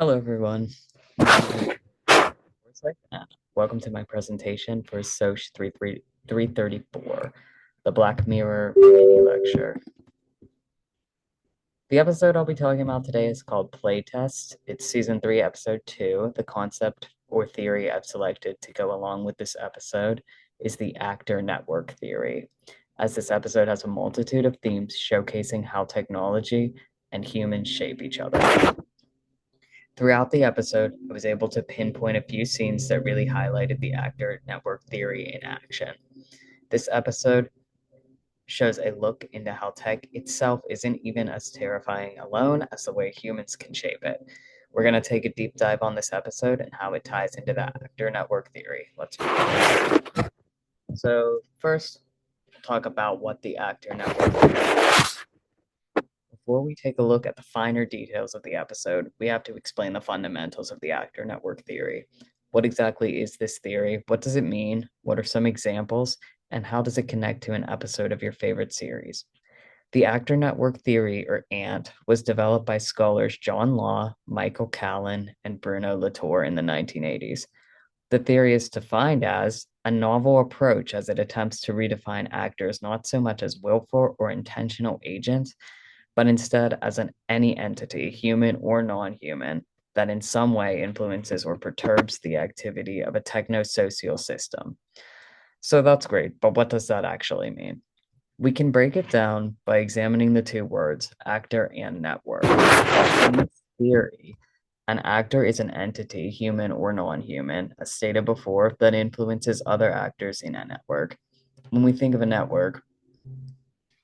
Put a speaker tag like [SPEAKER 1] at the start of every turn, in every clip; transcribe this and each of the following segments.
[SPEAKER 1] Hello, everyone. Welcome to my presentation for SOC334, the Black Mirror mini lecture. The episode I'll be talking about today is called Playtest. It's season 3, episode 2. The concept or theory I've selected to go along with this episode is the actor network theory, as this episode has a multitude of themes showcasing how technology and humans shape each other. Throughout the episode, I was able to pinpoint a few scenes that really highlighted the actor network theory in action. This episode shows a look into how tech itself isn't even as terrifying alone as the way humans can shape it. We're going to take a deep dive on this episode and how it ties into the actor network theory. Let's begin. So, first, talk about what the actor network theory is. Before we take a look at the finer details of the episode, we have to explain the fundamentals of the actor network theory. What exactly is this theory? What does it mean? What are some examples? And how does it connect to an episode of your favorite series? The actor network theory, or ANT, was developed by scholars John Law, Michael Callan, and Bruno Latour in the 1980s. The theory is defined as a novel approach as it attempts to redefine actors not so much as willful or intentional agents, but instead as any entity, human or non-human, that in some way influences or perturbs the activity of a techno-social system. So that's great, but what does that actually mean? We can break it down by examining the two words, actor and network. In this theory, an actor is an entity, human or non-human, as stated before, that influences other actors in a network. When we think of a network,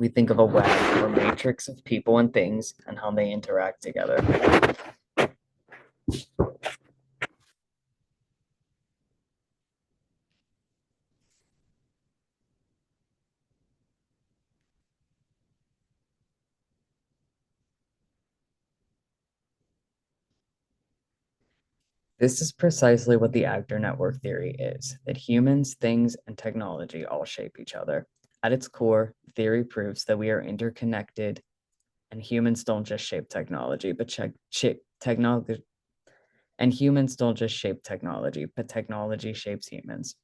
[SPEAKER 1] we think of a web or matrix of people and things and how they interact together. This is precisely what the actor network theory is, that humans, things, and technology all shape each other. At its core, the theory proves that we are interconnected and humans don't just shape technology, but shape technology. And humans don't just shape technology, but technology shapes humans.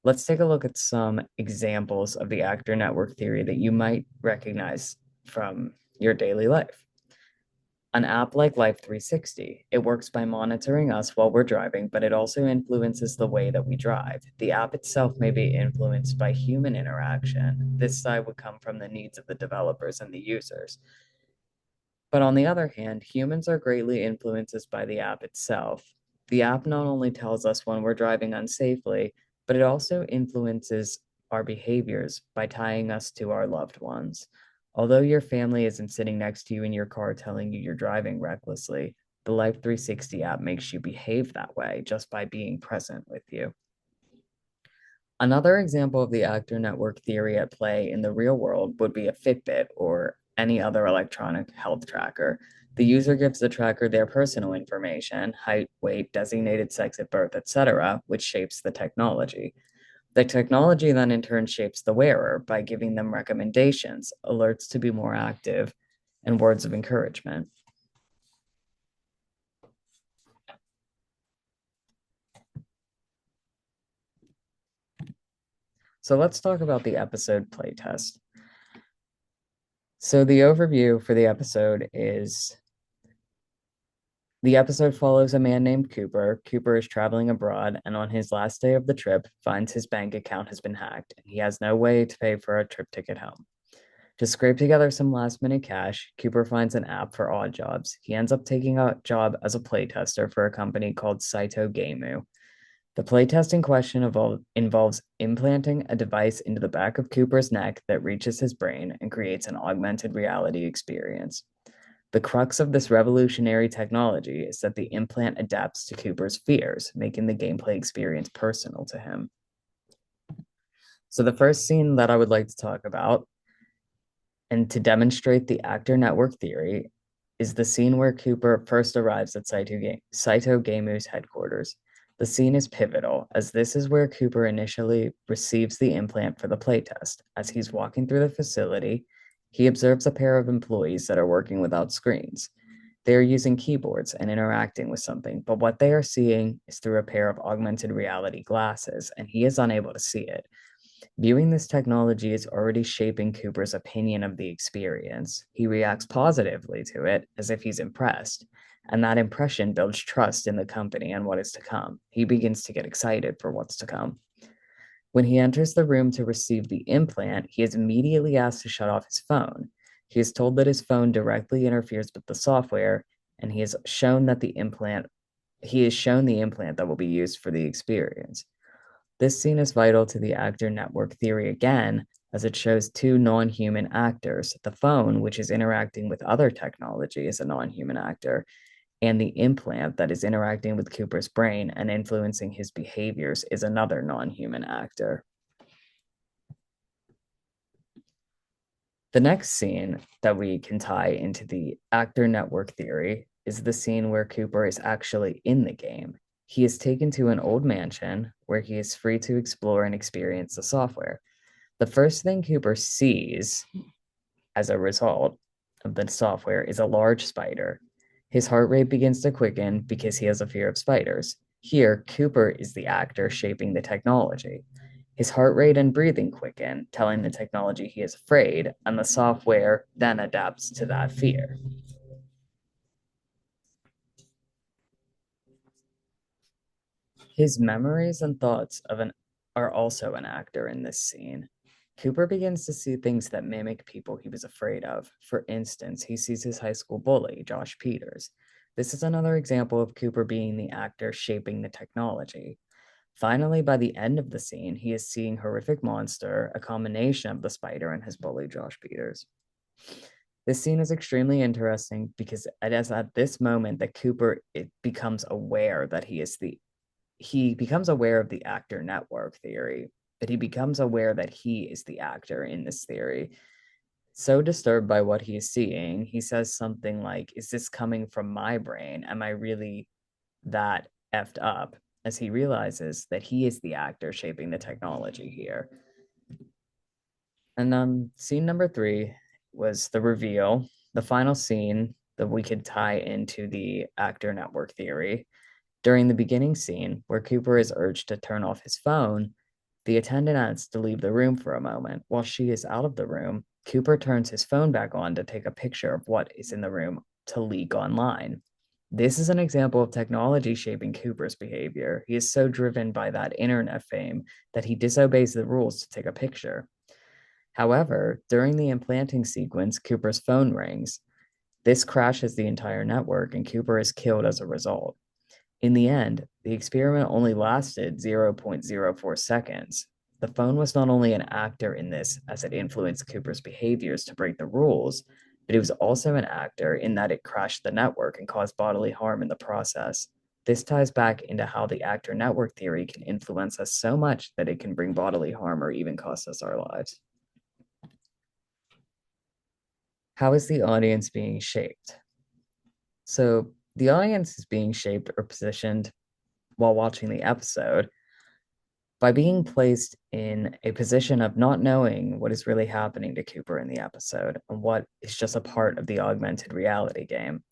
[SPEAKER 1] Let's take a look at some examples of the actor network theory that you might recognize from your daily life. An app like Life 360, it works by monitoring us while we're driving, but it also influences the way that we drive. The app itself may be influenced by human interaction. This side would come from the needs of the developers and the users. But on the other hand, humans are greatly influenced by the app itself. The app not only tells us when we're driving unsafely, but it also influences our behaviors by tying us to our loved ones. Although your family isn't sitting next to you in your car telling you you're driving recklessly, the Life 360 app makes you behave that way just by being present with you. Another example of the actor network theory at play in the real world would be a Fitbit or any other electronic health tracker. The user gives the tracker their personal information, height, weight, designated sex at birth, etc., which shapes the technology. The technology then in turn shapes the wearer by giving them recommendations, alerts to be more active, and words of encouragement. So let's talk about the episode playtest. So the overview for the episode is the episode follows a man named Cooper. Cooper is traveling abroad and on his last day of the trip finds his bank account has been hacked and he has no way to pay for a trip ticket home. To scrape together some last minute cash, Cooper finds an app for odd jobs. He ends up taking a job as a playtester for a company called SOC334. The playtest in question involves implanting a device into the back of Cooper's neck that reaches his brain and creates an augmented reality experience. The crux of this revolutionary technology is that the implant adapts to Cooper's fears, making the gameplay experience personal to him. So, the first scene that I would like to talk about, and to demonstrate the actor network theory, is the scene where Cooper first arrives at SOC334's headquarters. The scene is pivotal, as this is where Cooper initially receives the implant for the playtest. As he's walking through the facility, he observes a pair of employees that are working without screens. They are using keyboards and interacting with something, but what they are seeing is through a pair of augmented reality glasses, and he is unable to see it. Viewing this technology is already shaping Cooper's opinion of the experience. He reacts positively to it, as if he's impressed, and that impression builds trust in the company and what is to come. He begins to get excited for what's to come. When he enters the room to receive the implant, he is immediately asked to shut off his phone. He is told that his phone directly interferes with the software, and he is shown the implant that will be used for the experience. This scene is vital to the actor network theory again, as it shows two non human actors. The phone, which is interacting with other technology, is a non human actor, and the implant that is interacting with Cooper's brain and influencing his behaviors is another non human actor. The next scene that we can tie into the actor network theory is the scene where Cooper is actually in the game. He is taken to an old mansion where he is free to explore and experience the software. The first thing Cooper sees as a result of the software is a large spider. His heart rate begins to quicken because he has a fear of spiders. Here, Cooper is the actor shaping the technology. His heart rate and breathing quicken, telling the technology he is afraid, and the software then adapts to that fear. His memories and thoughts are also an actor in this scene. Cooper begins to see things that mimic people he was afraid of. For instance, he sees his high school bully, Josh Peters. This is another example of Cooper being the actor shaping the technology. Finally, by the end of the scene, he is seeing horrific monster, a combination of the spider and his bully, Josh Peters. This scene is extremely interesting because it is at this moment that Cooper becomes aware that he becomes aware of the actor network theory, that he becomes aware that he is the actor in this theory. So disturbed by what he is seeing, he says something like, "Is this coming from my brain? Am I really that effed up?" As he realizes that he is the actor shaping the technology here. And scene number 3 was the reveal, the final scene that we could tie into the actor network theory. During the beginning scene, where Cooper is urged to turn off his phone, the attendant asks to leave the room for a moment. While she is out of the room, Cooper turns his phone back on to take a picture of what is in the room to leak online. This is an example of technology shaping Cooper's behavior. He is so driven by that internet fame that he disobeys the rules to take a picture. However, during the implanting sequence, Cooper's phone rings. This crashes the entire network, and Cooper is killed as a result. In the end, the experiment only lasted 0.04 seconds. The phone was not only an actor in this as it influenced Cooper's behaviors to break the rules, but it was also an actor in that it crashed the network and caused bodily harm in the process. This ties back into how the actor network theory can influence us so much that it can bring bodily harm or even cost us our lives. How is the audience being shaped? So, the audience is being shaped or positioned while watching the episode by being placed in a position of not knowing what is really happening to Cooper in the episode and what is just a part of the augmented reality game.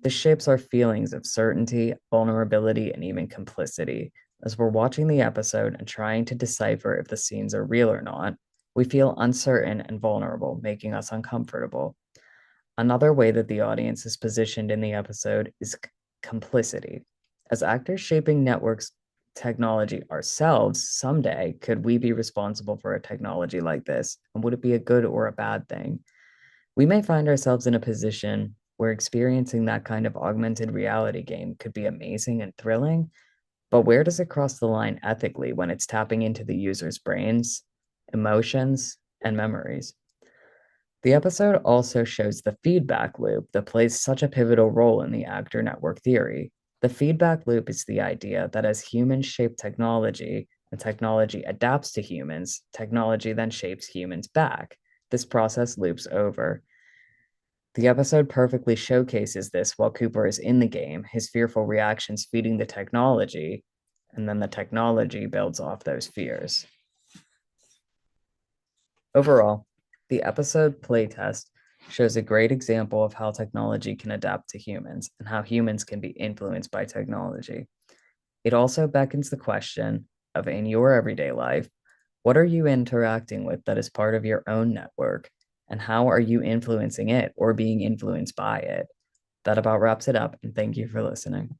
[SPEAKER 1] This shapes our feelings of certainty, vulnerability, and even complicity. As we're watching the episode and trying to decipher if the scenes are real or not, we feel uncertain and vulnerable, making us uncomfortable. Another way that the audience is positioned in the episode is complicity. As actors shaping networks technology ourselves, someday could we be responsible for a technology like this? And would it be a good or a bad thing? We may find ourselves in a position where experiencing that kind of augmented reality game could be amazing and thrilling, but where does it cross the line ethically when it's tapping into the user's brains, emotions, and memories? The episode also shows the feedback loop that plays such a pivotal role in the actor network theory. The feedback loop is the idea that as humans shape technology and technology adapts to humans, technology then shapes humans back. This process loops over. The episode perfectly showcases this while Cooper is in the game, his fearful reactions feeding the technology, and then the technology builds off those fears. Overall, the episode playtest shows a great example of how technology can adapt to humans and how humans can be influenced by technology. It also beckons the question of in your everyday life, what are you interacting with that is part of your own network? And how are you influencing it or being influenced by it? That about wraps it up. And thank you for listening.